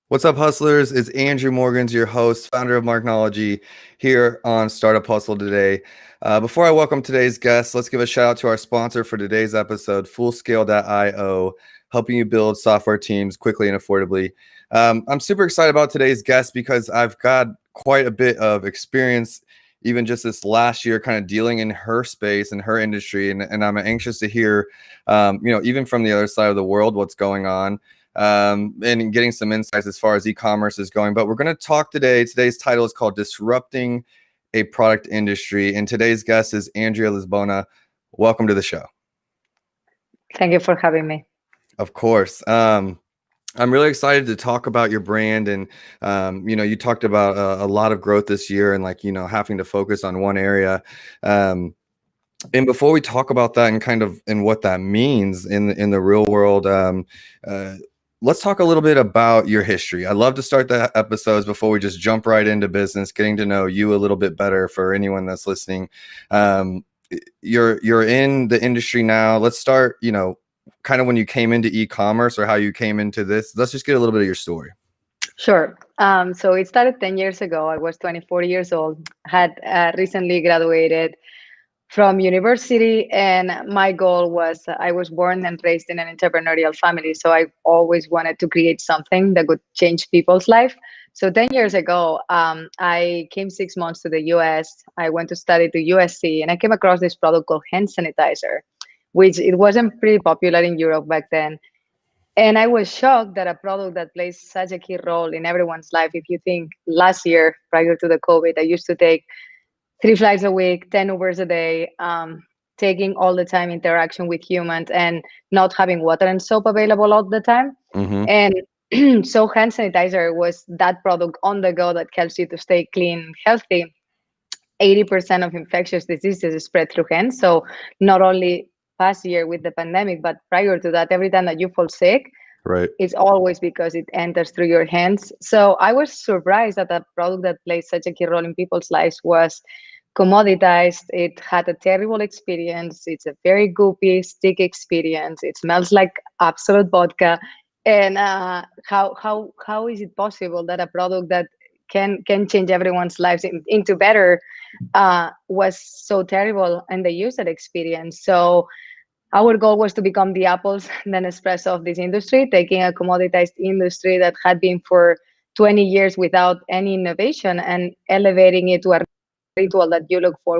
What's up, hustlers? It's Andrew Morgans, your host, founder of Marknology, here on Startup Hustle today. Before I welcome today's guest, let's give a shout out to our sponsor for today's episode, Fullscale.io, helping you build software teams quickly and affordably. I'm super excited about today's guest because I've got quite a bit of experience, even just this last year, kind of dealing in her space and her industry, and I'm anxious to hear, even from the other side of the world, what's going on. And getting some insights as far as e-commerce is going. But we're going to talk today. Today's title is called Disrupting a Product Industry. And today's guest is Andrea Lisbona. Welcome to the show. Thank you for having me. Of course. I'm really excited to talk about your brand. And, you talked about a lot of growth this year and having to focus on one area. And before we talk about that and what that means in the real world, let's talk a little bit about your history. I love to start the episodes before we just jump right into business, getting to know you a little bit better for anyone that's listening. You're in the industry now. Let's start, kind of when you came into e-commerce or how you came into this. Let's just get a little bit of your story. Sure. So it started 10 years ago. I was 24 years old, had recently graduated from university, and my goal was I was born and raised in an entrepreneurial family, so I always wanted to create something that would change people's life. So 10 years ago, I came 6 months to the US. I went to study to USC, and I came across this product called hand sanitizer, which it wasn't pretty popular in Europe back then. And I was shocked that a product that plays such a key role in everyone's life. If you think last year, prior to the COVID, I used to take 3 flights a week, 10 Ubers a day, taking all the time interaction with humans and not having water and soap available all the time. Mm-hmm. And so hand sanitizer was that product on the go that helps you to stay clean, healthy. 80% of infectious diseases is spread through hands. So not only past year with the pandemic, but prior to that, every time that you fall sick, Right. it's always because it enters through your hands. So I was surprised that a product that plays such a key role in people's lives was commoditized. It had a terrible experience. It's a very goopy, sticky experience. It smells like absolute vodka. And how is it possible that a product that can change everyone's lives into better was so terrible in the user experience? So our goal was to become the Apples and then espresso of this industry, taking a commoditized industry that had been for 20 years without any innovation and elevating it to a ritual that you look for.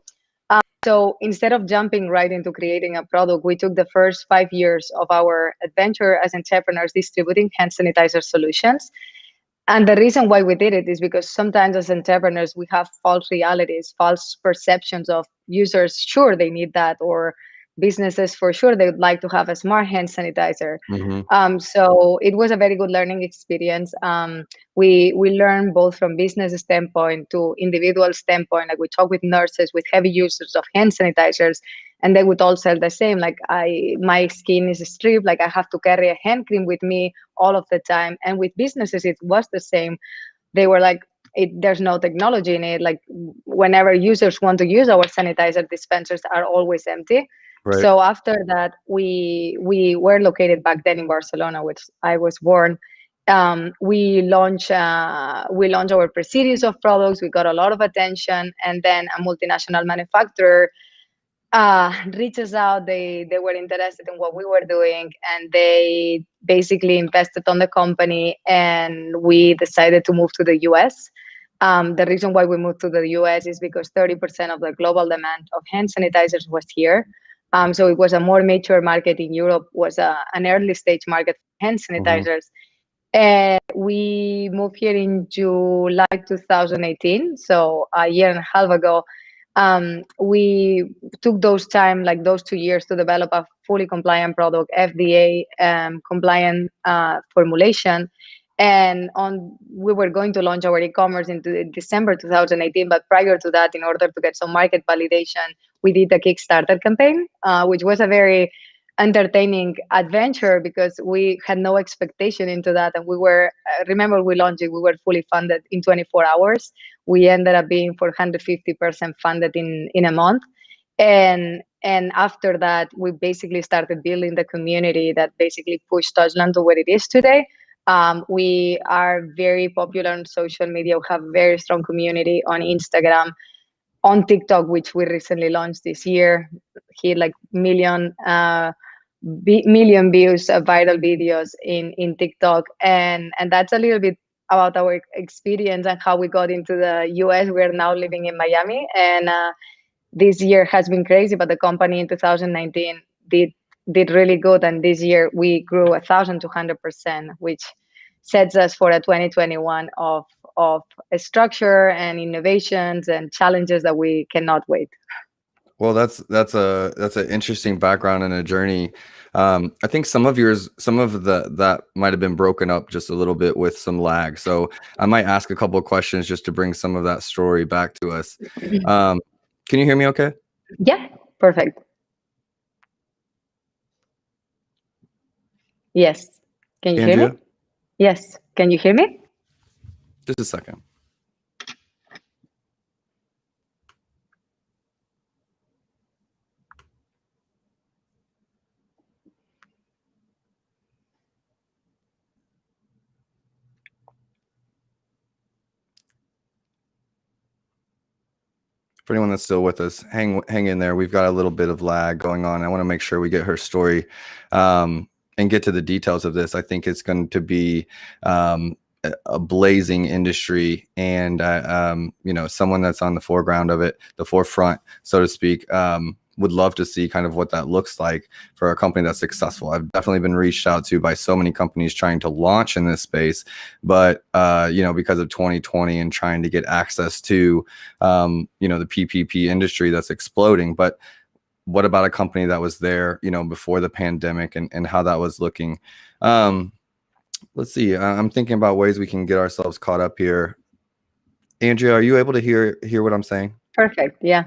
So instead of jumping right into creating a product, we took the first 5 years of our adventure as entrepreneurs distributing hand sanitizer solutions. And the reason why we did it is because sometimes as entrepreneurs, we have false realities, false perceptions of users. Sure, they need that, or businesses for sure they would like to have a smart hand sanitizer. Mm-hmm. So it was a very good learning experience. We learned both from business standpoint to individual standpoint. Like we talk with nurses, with heavy users of hand sanitizers, and they would all say the same. Like my skin is stripped. Like I have to carry a hand cream with me all of the time. And with businesses, it was the same. They were like, there's no technology in it. Like whenever users want to use our sanitizer, dispensers are always empty. Right. So after that, we were located back then in Barcelona, which I was born. We launched our pre-series of products. We got a lot of attention, and then a multinational manufacturer reaches out. They were interested in what we were doing, and they basically invested on the company, and we decided to move to the US. The reason why we moved to the US is because 30% of the global demand of hand sanitizers was here. So it was a more mature market in Europe, was an early stage market for hand Mm-hmm. sanitizers. And we moved here in July 2018, so a year and a half ago. We took those 2 years, to develop a fully compliant product, FDA compliant formulation. And we were going to launch our e-commerce into December 2018. But prior to that, in order to get some market validation, we did a Kickstarter campaign, which was a very entertaining adventure because we had no expectation into that. And remember, we launched it, we were fully funded in 24 hours. We ended up being 450% funded in a month. And after that, we basically started building the community that basically pushed Touchland to where it is today. We are very popular on social media. We have very strong community on Instagram, on TikTok, which we recently launched this year. Hit like million views of viral videos in TikTok, and that's a little bit about our experience and how we got into the US. We're now living in Miami, and this year has been crazy, but the company in 2019 did really good, and this year we grew 1,200%, which sets us for a 2021 of a structure and innovations and challenges that we cannot wait. Well, that's an interesting background and a journey. I think some of the that might have been broken up just a little bit with some lag. So I might ask a couple of questions just to bring some of that story back to us. Um, can you hear me okay? Yeah, perfect. Yes. Can you hear me? Andrea? Yes. Can you hear me? Just a second. For anyone that's still with us, hang in there. We've got a little bit of lag going on. I want to make sure we get her story and get to the details of this. I think it's going to be a blazing industry, and you know, someone that's on the foreground of it, the forefront, so to speak. Would love to see kind of what that looks like for a company that's successful. I've definitely been reached out to by so many companies trying to launch in this space, but you know, because of 2020 and trying to get access to you know, the PPP industry that's exploding. But what about a company that was there, you know, before the pandemic, and how that was looking? Let's see. I'm thinking about ways we can get ourselves caught up here. Andrea, are you able to hear what I'm saying? Perfect. Yeah.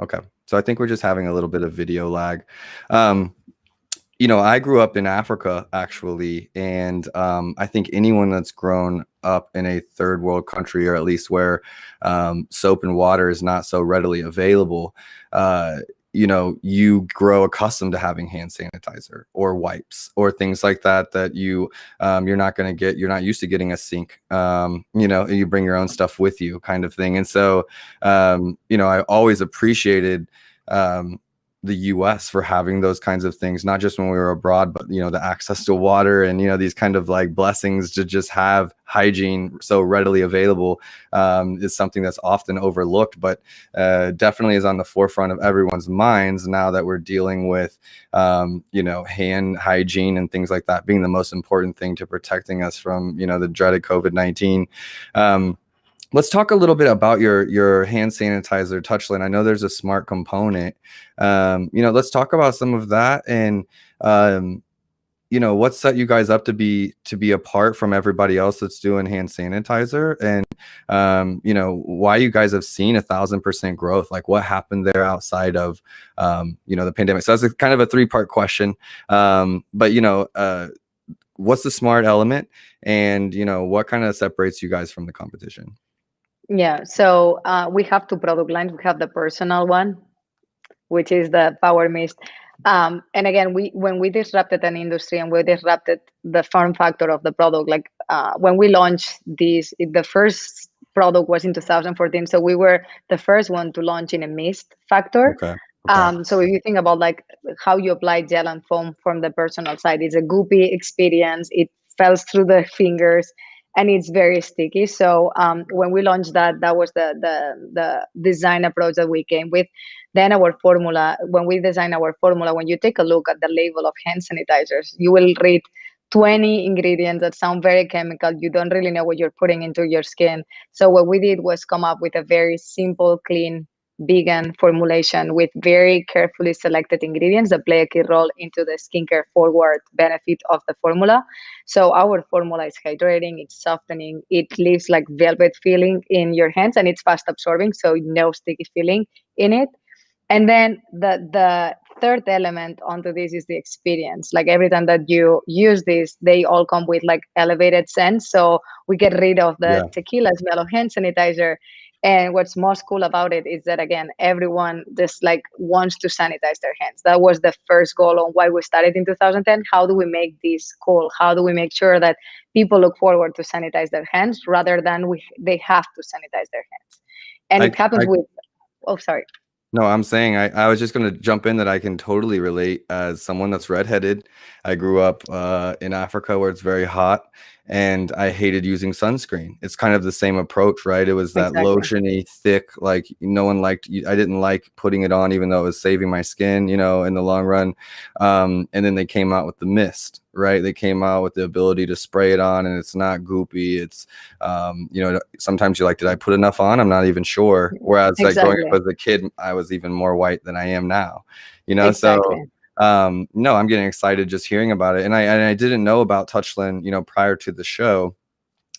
Okay. So I think we're just having a little bit of video lag. You know, I grew up in Africa, actually, and I think anyone that's grown up in a third world country, or at least where soap and water is not so readily available, you know, you grow accustomed to having hand sanitizer or wipes or things like that, that you're not going to get, you're not used to getting a sink, you know, you bring your own stuff with you, kind of thing. And so, you know, I always appreciated the US for having those kinds of things, not just when we were abroad, but, you know, the access to water and, you know, these kind of like blessings to just have hygiene so readily available is something that's often overlooked, but definitely is on the forefront of everyone's minds now that we're dealing with, you know, hand hygiene and things like that being the most important thing to protecting us from, you know, the dreaded COVID-19. Let's talk a little bit about your hand sanitizer, Touchland. I know there's a smart component. You know, let's talk about some of that, and you know, what set you guys up to be apart from everybody else that's doing hand sanitizer, and you know, why you guys have seen 1,000% growth. Like, what happened there outside of you know, the pandemic? So that's a kind of a three-part question. But you know, what's the smart element, and you know, what kind of separates you guys from the competition? Yeah. So we have two product lines. We have the personal one, which is the power mist. And again, when we disrupted an industry and we disrupted the form factor of the product, like when we launched this, the first product was in 2014. So we were the first one to launch in a mist factor. Okay. Okay. So if you think about like how you apply gel and foam from the personal side, it's a goopy experience. It falls through the fingers and it's very sticky. So when we launched that, that was the design approach that we came with. Then our formula, when we design our formula, when you take a look at the label of hand sanitizers, you will read 20 ingredients that sound very chemical. You don't really know what you're putting into your skin. So what we did was come up with a very simple, clean, vegan formulation with very carefully selected ingredients that play a key role into the skincare forward benefit of the formula. So our formula is hydrating, it's softening, it leaves like velvet feeling in your hands, and it's fast absorbing, so no sticky feeling in it. And then the third element onto this is the experience. Like every time that you use this, they all come with like elevated scents. So we get rid of the Yeah. tequila smell of hand sanitizer. And what's most cool about it is that, again, everyone just like wants to sanitize their hands. That was the first goal on why we started in 2010. How do we make this cool? How do we make sure that people look forward to sanitize their hands rather than they have to sanitize their hands? And I, it happens I with, oh, sorry. No, I'm saying I was just going to jump in that I can totally relate as someone that's redheaded. I grew up in Africa where it's very hot, and I hated using sunscreen. It's kind of the same approach, right? It was that Exactly. lotiony, thick, like no one liked. I didn't like putting it on, even though it was saving my skin, in the long run. And then they came out with the mist, right? They came out with the ability to spray it on, and it's not goopy. It's sometimes you're like, did I put enough on? I'm not even sure. Whereas like growing Exactly. up as a kid, I was even more white than I am now, so Exactly. no, I'm getting excited just hearing about it. And I didn't know about Touchland, prior to the show,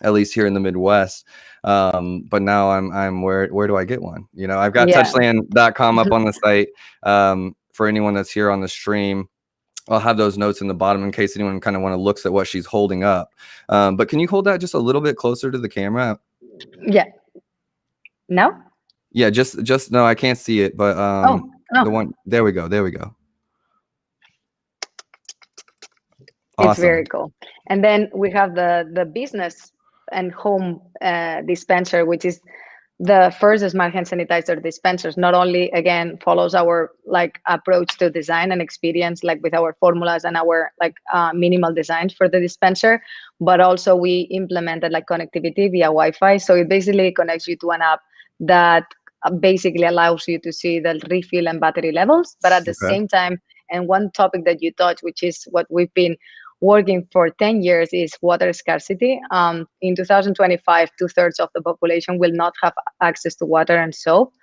at least here in the Midwest. But now I'm where do I get one? I've got Yeah. touchland.com up on the site. For anyone that's here on the stream, I'll have those notes in the bottom in case anyone kind of want to looks at what she's holding up. But can you hold that just a little bit closer to the camera? Yeah. No? Yeah, just no, I can't see it, but Oh, the no. one, there we go. It's Awesome. very cool. And then we have the business and home dispenser, which is the first smart hand sanitizer dispensers. Not only again follows our like approach to design and experience, like with our formulas and our like minimal designs for the dispenser, but also we implemented like connectivity via Wi-Fi. So it basically connects you to an app that basically allows you to see the refill and battery levels, but at the Okay. same time. And one topic that you touched, which is what we've been working for 10 years, is water scarcity. In 2025, two-thirds of the population will not have access to water and soap.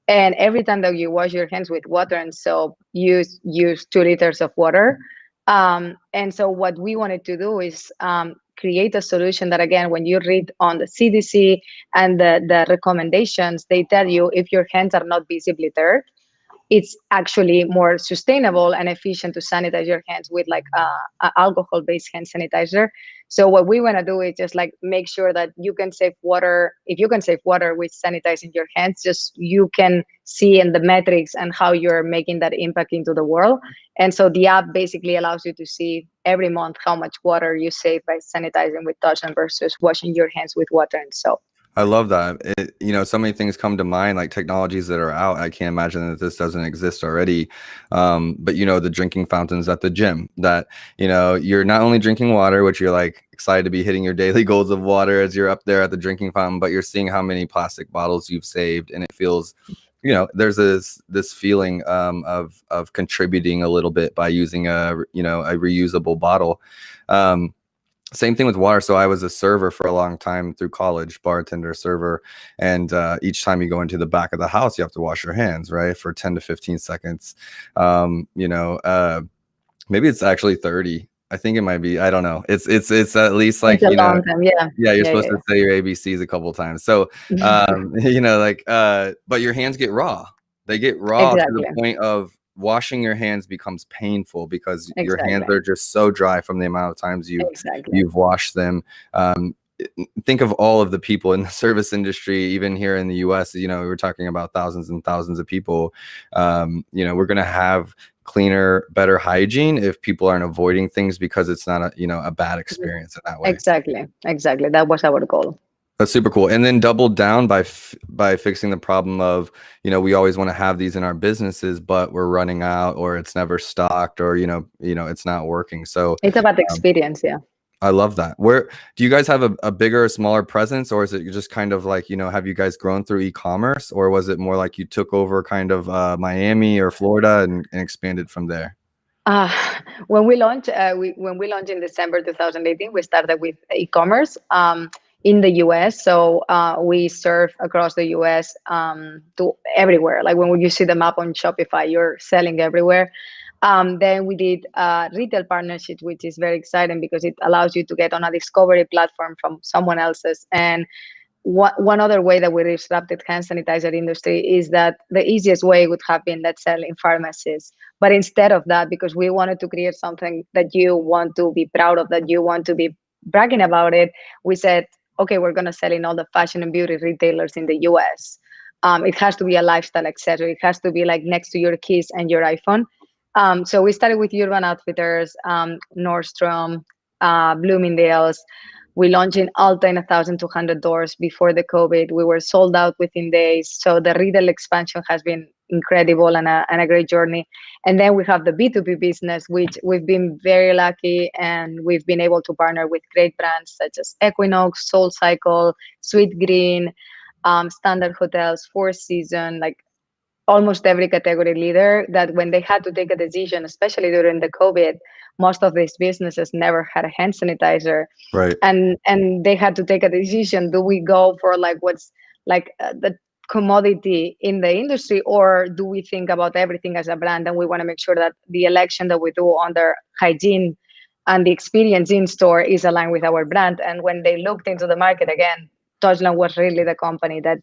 And every time that you wash your hands with water and soap, use 2 liters of water. And so what we wanted to do is create a solution that, again, when you read on the CDC and the recommendations, they tell you if your hands are not visibly dirty, it's actually more sustainable and efficient to sanitize your hands with like a alcohol-based hand sanitizer. So what we want to do is just like make sure that you can save water. If you can save water with sanitizing your hands, just you can see in the metrics and how you're making that impact into the world. And so the app basically allows you to see every month how much water you save by sanitizing with Touchland versus washing your hands with water and soap. I love that. So many things come to mind, like technologies that are out. I can't imagine that this doesn't exist already. But the drinking fountains at the gym, that you're not only drinking water, which you're like excited to be hitting your daily goals of water as you're up there at the drinking fountain, but you're seeing how many plastic bottles you've saved, and it feels, there's this feeling of contributing a little bit by using a reusable bottle. Same thing with water. So I was a server for a long time through college, bartender, server. And each time you go into the back of the house, you have to wash your hands, right? For 10 to 15 seconds. Maybe it's actually 30. I think it might be. I don't know. It's at least like, It's a long time. Yeah. yeah, you're Yeah. supposed Yeah. to say your ABCs a couple times. So, Yeah. but your hands get raw. They get raw to the Exactly. point of washing your hands becomes painful because your hands Exactly. are just so dry from the amount of times Exactly. you've washed them. Think of all of the people in the service industry, even here in the US, we're talking about thousands and thousands of people. We're going to have cleaner, better hygiene if people aren't avoiding things because it's not a bad experience in that way. Exactly. Exactly. That was our goal. That's super cool. And then double down by fixing the problem of, we always want to have these in our businesses, but we're running out, or it's never stocked, or, it's not working. So It's about um, experience. Yeah. I love that. Where do you guys have a bigger or smaller presence, or is it just kind of like, have you guys grown through e-commerce, or was it more like you took over kind of Miami or Florida and expanded from there? Uh, when we launched, when we launched in December 2018, we started with e-commerce in the US. So we serve across the US to everywhere. Like when you see the map on Shopify, you're selling everywhere. Then we did retail partnerships, which is very exciting because it allows you to get on a discovery platform from someone else's. And one other way that we disrupted hand sanitizer industry is that the easiest way would have been, let's sell in pharmacies. But instead of that, because we wanted to create something that you want to be proud of, that you want to be bragging about it, we said, okay, we're going to sell in all the fashion and beauty retailers in the US. It has to be a lifestyle accessory. It has to be like next to your keys and your iPhone. So we started with Urban Outfitters, Nordstrom, Bloomingdale's. We launched in Ulta in 1,200 doors before the COVID. We were sold out within days. So the retail expansion has been incredible and a great journey. And then we have the B2B business, which we've been very lucky, and we've been able to partner with great brands such as Equinox, Soul Cycle, Sweet Green, Standard Hotels, Four Seasons, like almost every category leader, that when they had to take a decision, especially during the COVID, most of these businesses never had a hand sanitizer. Right. And they had to take a decision: do we go for like what's like the commodity in the industry, or do we think about everything as a brand, and we want to make sure that the election that we do under hygiene and the experience in store is aligned with our brand? And when they looked into the market again, Touchland was really the company that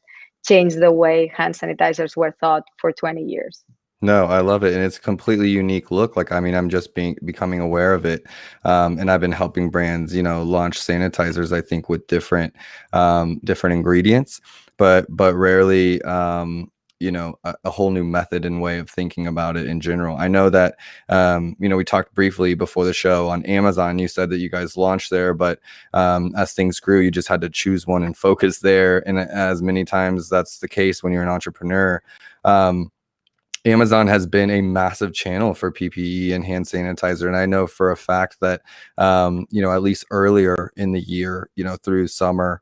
changed the way hand sanitizers were thought for 20 years. No, I love it, and it's a completely unique look. Like, I mean, I'm just becoming aware of it, and I've been helping brands, launch sanitizers. I think with different ingredients, but rarely, a whole new method and way of thinking about it in general. I know that, we talked briefly before the show on Amazon. You said that you guys launched there, but as things grew, you just had to choose one and focus there. And as many times that's the case when you're an entrepreneur. Amazon has been a massive channel for PPE and hand sanitizer. And I know for a fact that, at least earlier in the year, through summer,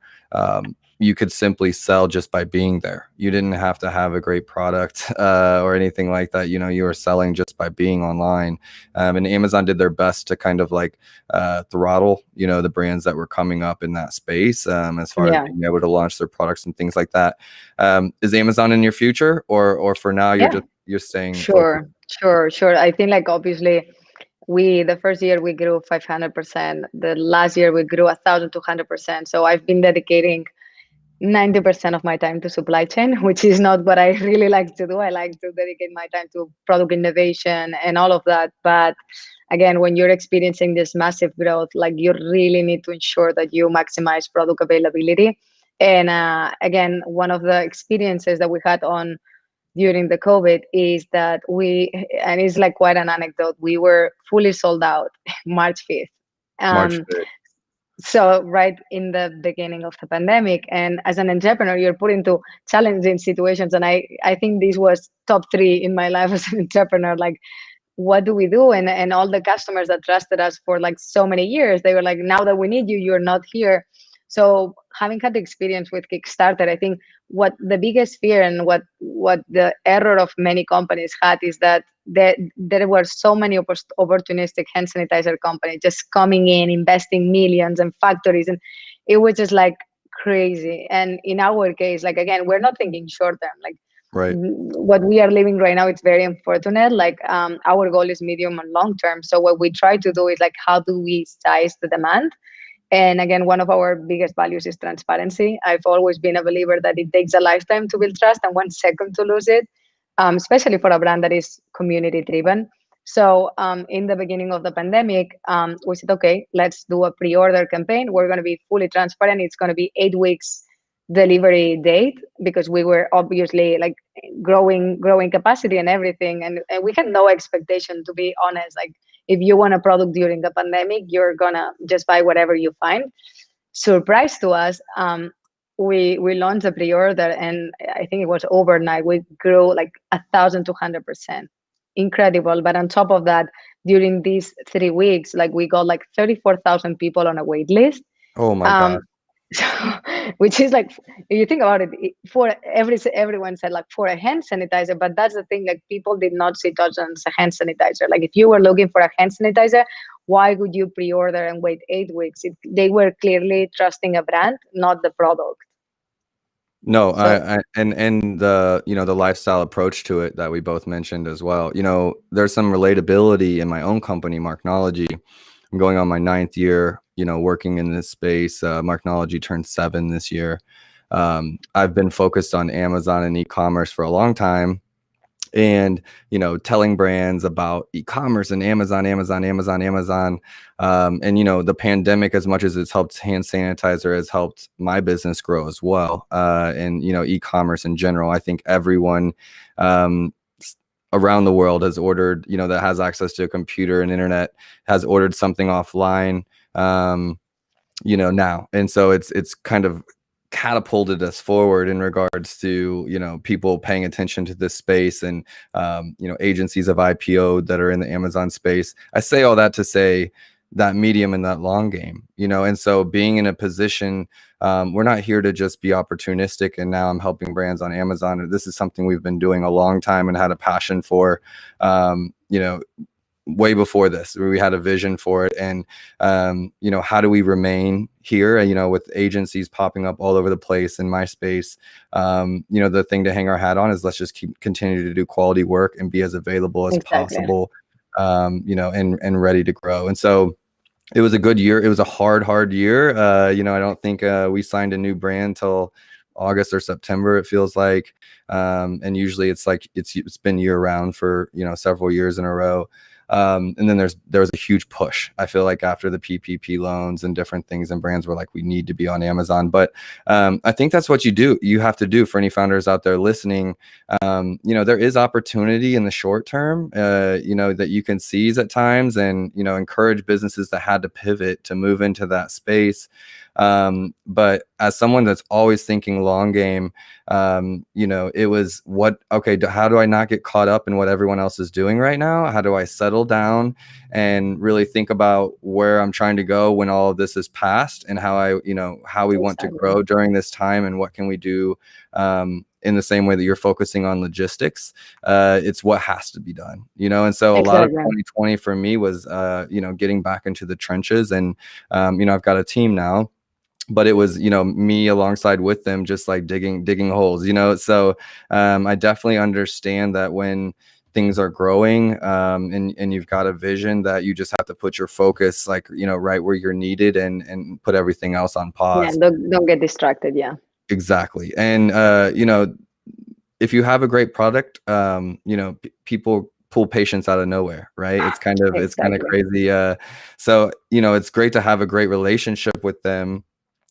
you could simply sell just by being there. You didn't have to have a great product or anything like that. You were selling just by being online. And Amazon did their best to kind of like throttle, the brands that were coming up in that space as far as being able to launch their products and things like that. Is Amazon in your future, or for now you're staying Sure, focused? sure. I think like obviously the first year we grew 500%. The last year we grew 1,200%. So I've been dedicating 90% of my time to supply chain, which is not what I really like to do. I like to dedicate my time to product innovation and all of that. But again, when you're experiencing this massive growth, like you really need to ensure that you maximize product availability. And again, one of the experiences that we had on during the COVID is that and it's like quite an anecdote, we were fully sold out March 5th. March Um, 5th. so right in the beginning of the pandemic, and as an entrepreneur, you're put into challenging situations. And I think this was top three in my life as an entrepreneur. Like, what do we do? And all the customers that trusted us for like so many years, they were like, now that we need you, you're not here. So having had the experience with Kickstarter, I think what the biggest fear and what the error of many companies had is that there were so many opportunistic hand sanitizer companies just coming in, investing millions and factories, and it was just like crazy. And in our case, like again, we're not thinking short term. Like Right. what we are living right now, it's very unfortunate. Like our goal is medium and long term. So what we try to do is like, how do we size the demand? And again, one of our biggest values is transparency. I've always been a believer that it takes a lifetime to build trust and 1 second to lose it, especially for a brand that is community driven. So in the beginning of the pandemic, we said, okay, let's do a pre-order campaign. We're going to be fully transparent. It's going to be 8 weeks delivery date, because we were obviously like growing capacity and everything. And we had no expectation, to be honest. Like, if you want a product during the pandemic, you're gonna just buy whatever you find. Surprise to us, we launched a pre-order, and I think it was overnight. We grew like 1,200%, incredible. But on top of that, during these 3 weeks, like we got like 34,000 people on a wait list. Oh my Um, God. so, which is like, if you think about it, for everyone said like for a hand sanitizer, but that's the thing, like people did not see Touchland as a hand sanitizer. Like if you were looking for a hand sanitizer, why would you pre-order and wait 8 weeks? They were clearly trusting a brand, not the product. No, So and the lifestyle approach to it that we both mentioned as well. There's some relatability in my own company, Marknology. I'm going on my 9th year, working in this space. Marknology turned 7 this year. I've been focused on Amazon and e-commerce for a long time. and telling brands about e-commerce and Amazon. And the pandemic, as much as it's helped hand sanitizer, has helped my business grow as well. And e-commerce in general, I think everyone around the world has ordered, that has access to a computer and internet, has ordered something offline now. And so it's kind of catapulted us forward in regards to people paying attention to this space, and agencies of IPO that are in the Amazon space. I say all that to say that medium and that long game, and so being in a position, we're not here to just be opportunistic and now I'm helping brands on Amazon. This is something we've been doing a long time and had a passion for, way before this. We had a vision for it. And how do we remain here, with agencies popping up all over the place in my space? The thing to hang our hat on is let's just continue to do quality work and be as available as possible, and ready to grow. And so it was a good year. It was a hard year. I don't think we signed a new brand till August or September, it feels like. And usually it's like it's been year round for several years in a row. And then there was a huge push, I feel like, after the PPP loans and different things, and brands were like, we need to be on Amazon. But I think that's what you have to do. For any founders out there listening, there is opportunity in the short term, that you can seize at times, and encourage businesses that had to pivot to move into that space. But as someone that's always thinking long game, it was how do I not get caught up in what everyone else is doing right now? How do I settle down and really think about where I'm trying to go when all of this is past, and how we want to grow during this time, and what can we do, in the same way that you're focusing on logistics. It's what has to be done, and so a lot of 2020 for me was, getting back into the trenches. And, I've got a team now, but it was, me alongside with them, just like digging holes, so I definitely understand that when things are growing, and you've got a vision, that you just have to put your focus right where you're needed, and put everything else on pause. Yeah, don't get distracted. Yeah, exactly. And if you have a great product, people pull patients out of nowhere, right? It's kind of crazy. So it's great to have a great relationship with them.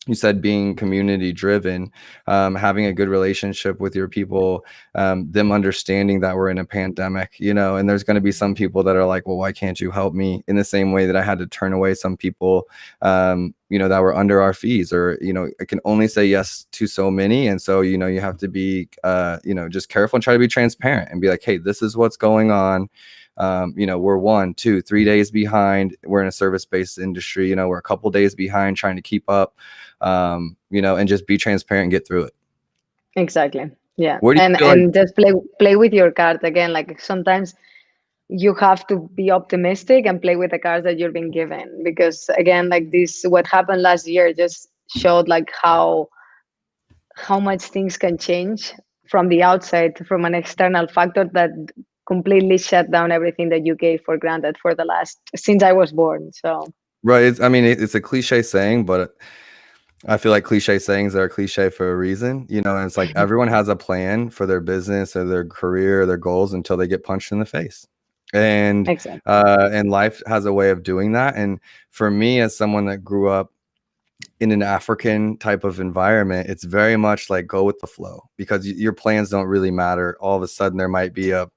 You said being community driven, having a good relationship with your people, them understanding that we're in a pandemic, and there's going to be some people that are like, well, why can't you help me? In the same way that I had to turn away some people, that were under our fees, or, I can only say yes to so many. And so, you have to be, just careful and try to be transparent and be like, hey, this is what's going on. We're 1, 2, 3 days behind. We're in a service-based industry, we're a couple days behind trying to keep up, and just be transparent and get through it. Exactly. Yeah. And just play with your cards again. Like, sometimes you have to be optimistic and play with the cards that you're being given, because again, like this, what happened last year just showed like how much things can change from the outside, from an external factor that completely shut down everything that you gave for granted for the since I was born. So right. It's a cliche saying, but I feel like cliche sayings are cliche for a reason, and it's like everyone has a plan for their business or their career or their goals until they get punched in the face. And exactly. And life has a way of doing that. And for me, as someone that grew up in an African type of environment, it's very much like go with the flow, because your plans don't really matter. All of a sudden there might be a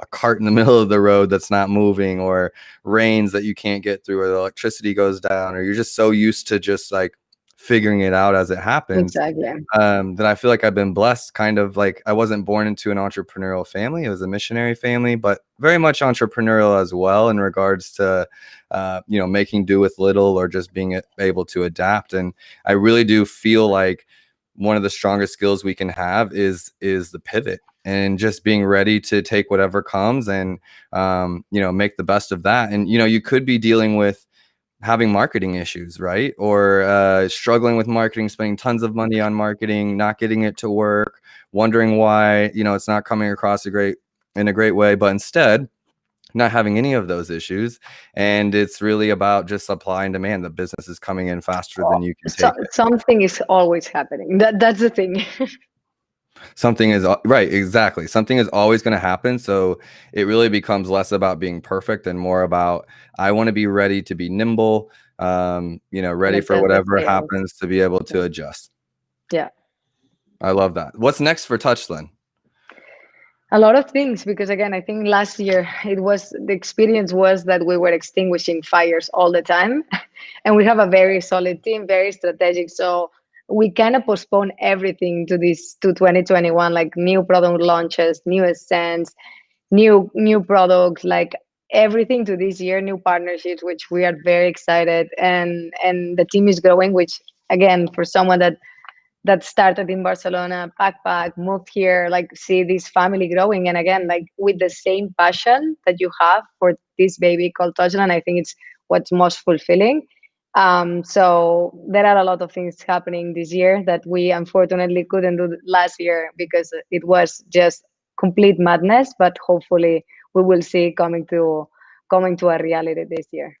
cart in the middle of the road that's not moving, or rains that you can't get through, or the electricity goes down, or you're just so used to just like figuring it out as it happens. Exactly. That I feel like I've been blessed. Kind of like I wasn't born into an entrepreneurial family. It was a missionary family, but very much entrepreneurial as well, in regards to making do with little, or just being able to adapt. And I really do feel like one of the strongest skills we can have is the pivot, and just being ready to take whatever comes, and make the best of that. And you could be dealing with having marketing issues, right? Or struggling with marketing, spending tons of money on marketing, not getting it to work, wondering why, it's not coming across in a great way, but instead not having any of those issues. And it's really about just supply and demand. The business is coming in faster than you can take it. Something is always happening. That's the thing. Something is right, exactly. Something is always going to happen. So it really becomes less about being perfect and more about I want to be ready to be nimble, and ready for adjust the whatever sales. happens to be able Yeah. to adjust. Yeah. I love that. What's next for Touchland? A lot of things, because again, I think last year the experience was that we were extinguishing fires all the time. And we have a very solid team, very strategic. So we kind of postpone everything to 2021, like new product launches, new scents, new products, like everything to this year, new partnerships, which we are very excited. And the team is growing, which again, for someone that started in Barcelona, backpack, moved here, like see this family growing. And again, like with the same passion that you have for this baby called Touchland, I think it's what's most fulfilling. So there are a lot of things happening this year that we unfortunately couldn't do last year because it was just complete madness. But hopefully, we will see coming to a reality this year.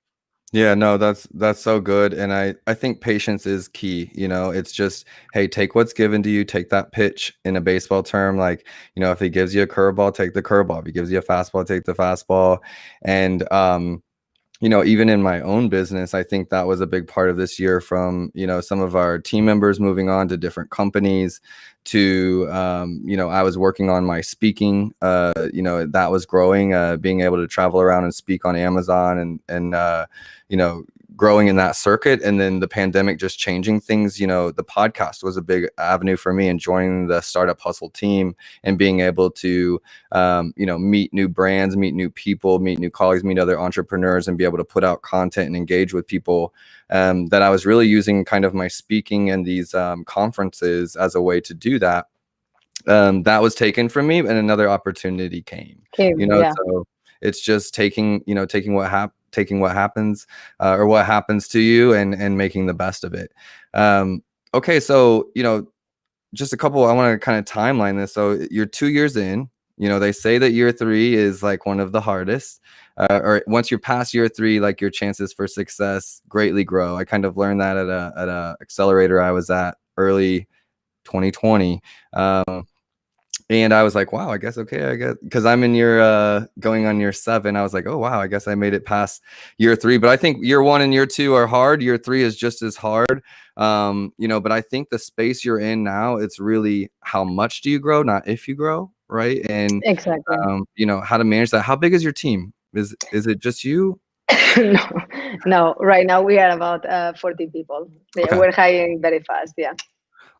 Yeah, no, that's so good. And I think patience is key. It's just, hey, take what's given to you, take that pitch in a baseball term. Like, if he gives you a curveball, take the curveball. If he gives you a fastball, take the fastball. And even in my own business, I think that was a big part of this year from, some of our team members moving on to different companies to, I was working on my speaking, that was growing, being able to travel around and speak on Amazon and growing in that circuit. And then the pandemic just changing things, the podcast was a big avenue for me and joining the Startup Hustle team and being able to, meet new brands, meet new people, meet new colleagues, meet other entrepreneurs, and be able to put out content and engage with people. That I was really using kind of my speaking and these conferences as a way to do that. That was taken from me, and another opportunity came. Okay, yeah. So it's just taking what happens or what happens to you and making the best of it. Okay, so just a couple. I want to kind of timeline this. So you're 2 years in. They say that year three is like one of the hardest. Or once you're past year three, like your chances for success greatly grow. I kind of learned that at a accelerator I was at early 2020. And I was like, wow, I guess, okay, I guess, because I'm in year, going on year 7. I was like, oh, wow, I guess I made it past year 3. But I think year 1 and year 2 are hard. Year 3 is just as hard. But I think the space you're in now, it's really how much do you grow, not if you grow, right? And, Exactly. how to manage that. How big is your team? Is it just you? No, no. Right now we are about 40 people. Yeah, Okay. we're hiring very fast. Yeah.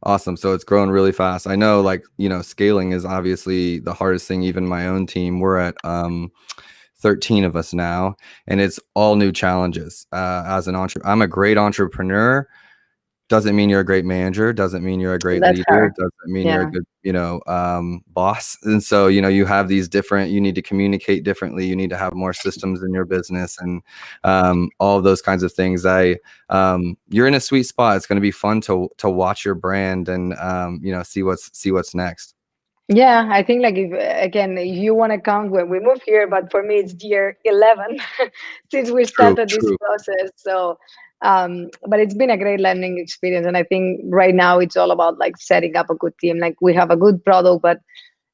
Awesome. So it's growing really fast. I know, like, scaling is obviously the hardest thing. Even my own team, we're at 13 of us now, and it's all new challenges. As an entrepreneur, I'm a great entrepreneur. Doesn't mean you're a great manager. Doesn't mean you're a great That's leader. her. Doesn't mean you're a Yeah. good, boss. And so, you have these different, you need to communicate differently. You need to have more systems in your business and all of those kinds of things. You're in a sweet spot. It's going to be fun to watch your brand and, see what's next. Yeah, I think like if again, if you want to count when we moved here, but for me it's year 11 since we True, started this true. process. So, but it's been a great learning experience, and I think right now it's all about like setting up a good team. Like we have a good product, but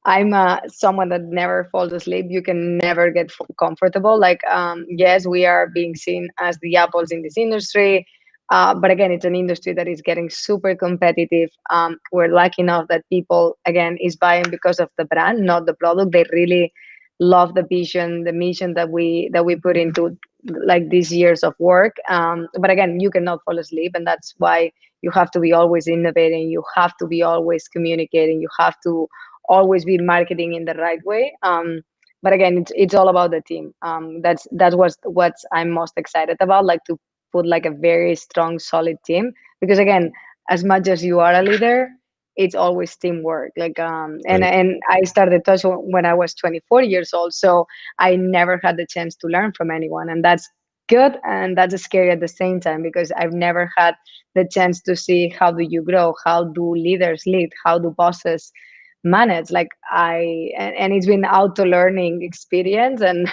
I'm someone that never falls asleep. You can never get comfortable. Like, yes, we are being seen as the apples in this industry. But again, it's an industry that is getting super competitive. We're lucky enough that people, again, is buying because of the brand, not the product. They really love the vision, the mission that we put into like these years of work. But again, you cannot fall asleep, and that's why you have to be always innovating. You have to be always communicating. You have to always be marketing in the right way. But again, it's all about the team. That's what I'm most excited about, like to put like a very strong, solid team. Because again, as much as you are a leader, it's always teamwork. Like and Right. and I started Touch when I was 24 years old, so I never had the chance to learn from anyone, and that's good and that's scary at the same time because I've never had the chance to see how do you grow, how do leaders lead, how do bosses manage. Like and it's been auto learning experience. And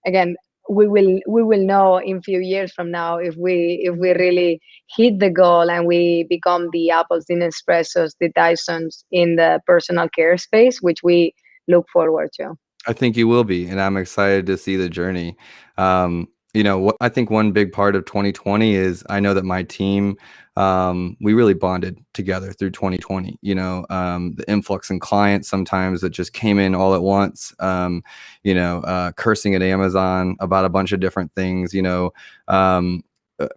again, we will know in few years from now if we really hit the goal and we become the Apples, the Nespressos, the Dysons in the personal care space, which we look forward to. I think you will be, and I'm excited to see the journey. What I think one big part of 2020 is I know that my team, we really bonded together through 2020. The influx in clients sometimes that just came in all at once. Cursing at Amazon about a bunch of different things.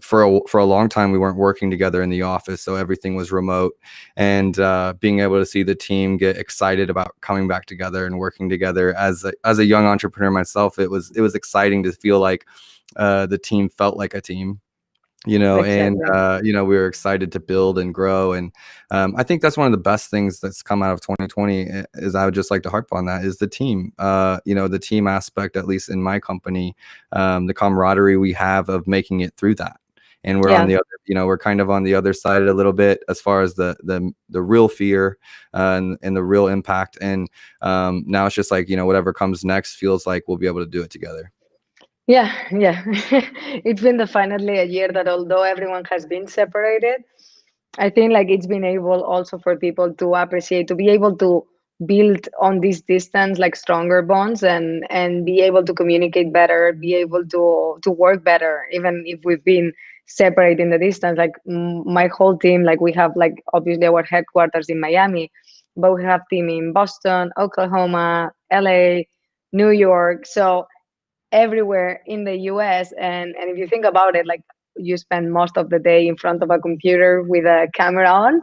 For a long time we weren't working together in the office, so everything was remote, and being able to see the team get excited about coming back together and working together as a young entrepreneur myself, it was exciting to feel like the team felt like a team, and Exactly. we were excited to build and grow. And I think that's one of the best things that's come out of 2020 is I would just like to harp on that is the team, the team aspect, at least in my company, the camaraderie we have of making it through that. And we're on Yeah. the other, we're kind of on the other side a little bit as far as the real fear and the real impact. And now it's just like, whatever comes next feels like we'll be able to do it together. Yeah, yeah. It's been definitely a year that although everyone has been separated, I think like it's been able also for people to appreciate, to be able to build on this distance like stronger bonds and be able to communicate better, be able to work better, even if we've been separate in the distance. Like my whole team, like we have like obviously our headquarters in Miami, but we have team in Boston, Oklahoma, LA, New York. So everywhere in the US. And if you think about it, like you spend most of the day in front of a computer with a camera on.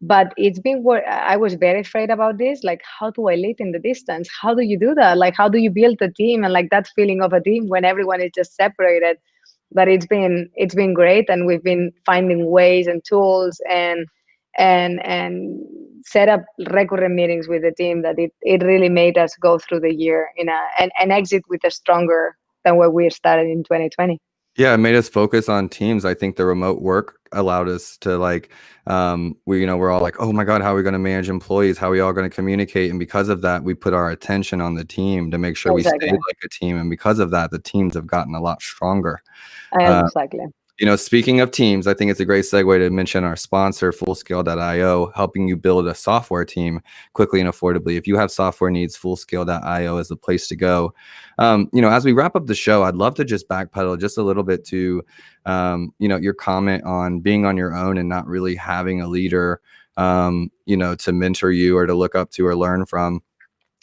But it's been what I was very afraid about this. Like, how do I lead in the distance? How do you do that? Like, how do you build a team and like that feeling of a team when everyone is just separated? But it's been great, and we've been finding ways and tools and set up recurrent meetings with the team that it really made us go through the year in and exit with a stronger than where we started in 2020. Yeah, it made us focus on teams. I think the remote work allowed us to we're all like, oh my God, how are we going to manage employees? How are we all going to communicate? And because of that, we put our attention on the team to make sure we stayed Exactly. like a team. And because of that, the teams have gotten a lot stronger. Uh, Exactly. Speaking of teams, I think it's a great segue to mention our sponsor, Fullscale.io, helping you build a software team quickly and affordably. If you have software needs, Fullscale.io is the place to go. As we wrap up the show, I'd love to just backpedal just a little bit to, your comment on being on your own and not really having a leader, to mentor you or to look up to or learn from.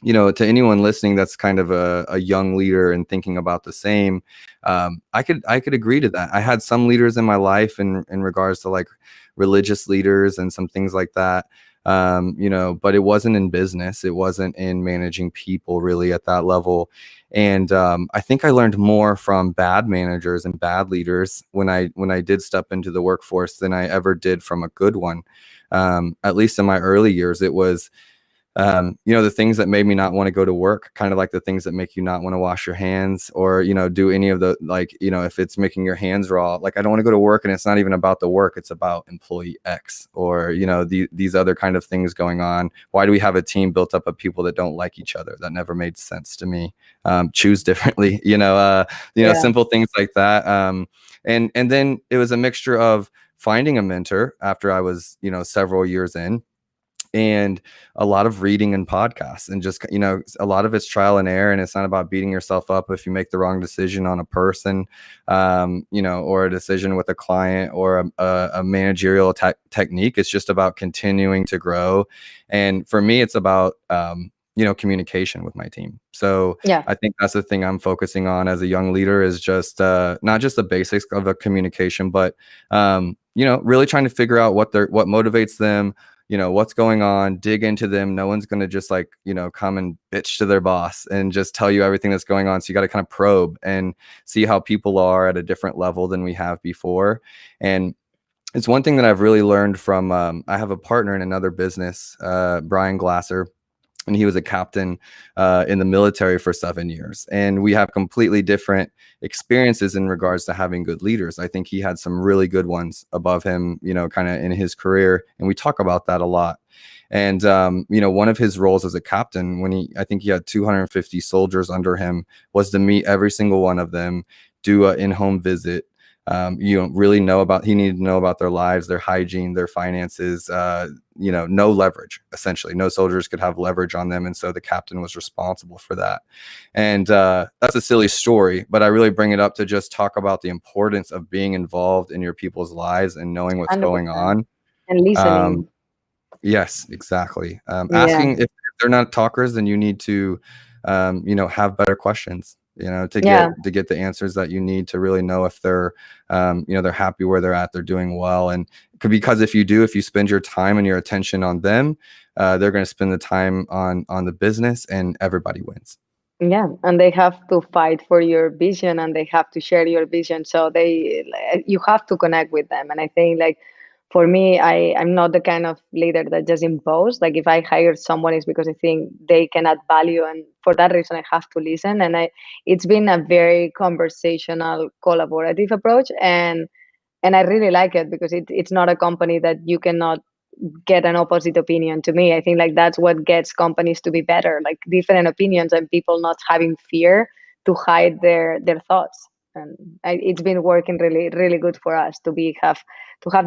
To anyone listening that's kind of a young leader and thinking about the same, I could agree to that. I had some leaders in my life in regards to like religious leaders and some things like that, but it wasn't in business. It wasn't in managing people really at that level. And I think I learned more from bad managers and bad leaders when I did step into the workforce than I ever did from a good one. At least in my early years, it was the things that made me not want to go to work, kind of like the things that make you not want to wash your hands or, do any of the, like, if it's making your hands raw, like, I don't want to go to work, and it's not even about the work. It's about employee X or, these other kind of things going on. Why do we have a team built up of people that don't like each other? That never made sense to me. Choose differently, Yeah. simple things like that. And then it was a mixture of finding a mentor after I was, several years in, and a lot of reading and podcasts, and just a lot of it's trial and error, and it's not about beating yourself up if you make the wrong decision on a person, or a decision with a client or a managerial technique. It's just about continuing to grow, and for me it's about communication with my team. So Yeah. I think that's the thing I'm focusing on as a young leader, is just not just the basics of a communication, but really trying to figure out what motivates them, what's going on, dig into them. No one's going to just come and bitch to their boss and just tell you everything that's going on. So you got to kind of probe and see how people are at a different level than we have before. And it's one thing that I've really learned from, I have a partner in another business, Brian Glasser. and he was a captain in the military for 7 years. And we have completely different experiences in regards to having good leaders. I think he had some really good ones above him, kind of in his career. And we talk about that a lot. And, one of his roles as a captain, I think he had 250 soldiers under him, was to meet every single one of them, do an in-home visit. You don't really he needed to know about their lives, their hygiene, their finances, no leverage, essentially. No soldiers could have leverage on them. And so the captain was responsible for that. And that's a silly story, but I really bring it up to just talk about the importance of being involved in your people's lives and knowing what's going 100%. on. And listening. Yes, exactly. Yeah. Asking if they're not talkers, then you need to, have better questions, to Yeah. get the answers that you need to really know if they're, they're happy where they're at, they're doing well. And because if you spend your time and your attention on them, they're going to spend the time on the business, and everybody wins. Yeah, and they have to fight for your vision, and they have to share your vision. So you have to connect with them. And I think, like, for me, I'm not the kind of leader that just impose. Like, if I hire someone, it's because I think they can add value, and for that reason, I have to listen. And it's been a very conversational, collaborative approach, and I really like it because it's not a company that you cannot get an opposite opinion. To me, I think, like, that's what gets companies to be better, like different opinions and people not having fear to hide their thoughts. And it's been working really, really good for us to have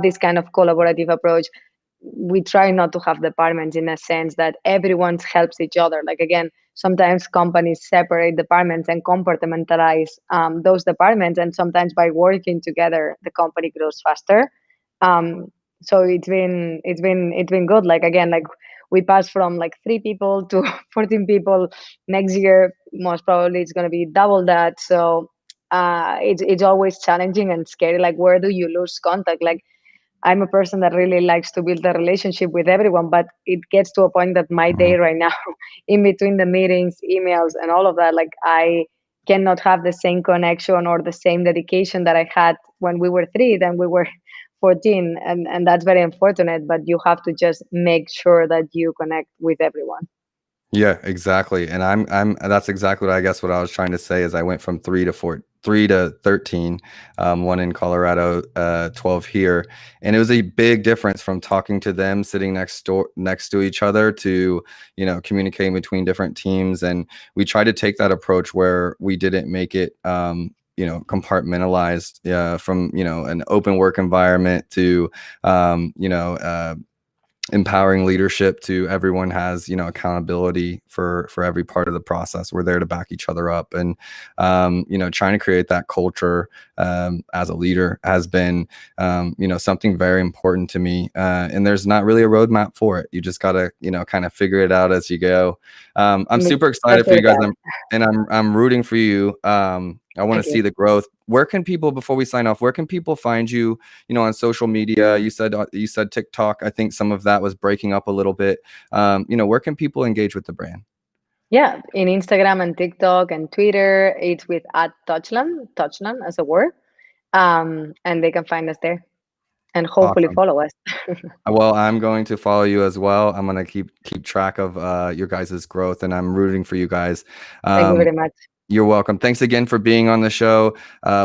this kind of collaborative approach. We try not to have departments in a sense that everyone helps each other. Like, again, sometimes companies separate departments and compartmentalize those departments, and sometimes by working together the company grows faster. um, so it's been good. Like, again, like, we passed from like 3 people to 14 people. Next year most probably it's going to be double that. So it's always challenging and scary. Like, where do you lose contact? Like, I'm a person that really likes to build a relationship with everyone, but it gets to a point that my day Mhm. right now, in between the meetings, emails, and all of that, like, I cannot have the same connection or the same dedication that I had when we were 3 than we were 14. And that's very unfortunate, but you have to just make sure that you connect with everyone. Yeah, exactly. And that's exactly what I was trying to say is I went from 3 to 13, one in Colorado, 12 here. And it was a big difference from talking to them, sitting next to each other, to, communicating between different teams. And we tried to take that approach where we didn't make it, compartmentalized, from, an open work environment to, empowering leadership, to everyone has accountability for every part of the process. We're there to back each other up. And trying to create that culture as a leader has been something very important to me, and there's not really a roadmap for it. You just gotta kind of figure it out as you go. I'm super excited for you guys. I'm rooting for you. I want Thank to see you. the growth. Where can people, before we sign off, where can people find you, on social media? You said TikTok. I think some of that was breaking up a little bit. Where can people engage with the brand? Yeah, in Instagram and TikTok and Twitter, it's with at Touchland as a word. And they can find us there and hopefully Awesome. follow us. Well, I'm going to follow you as well. I'm going to keep track of your guys' growth, and I'm rooting for you guys. Thank you Um, very much. you're welcome. Thanks again for being on the show.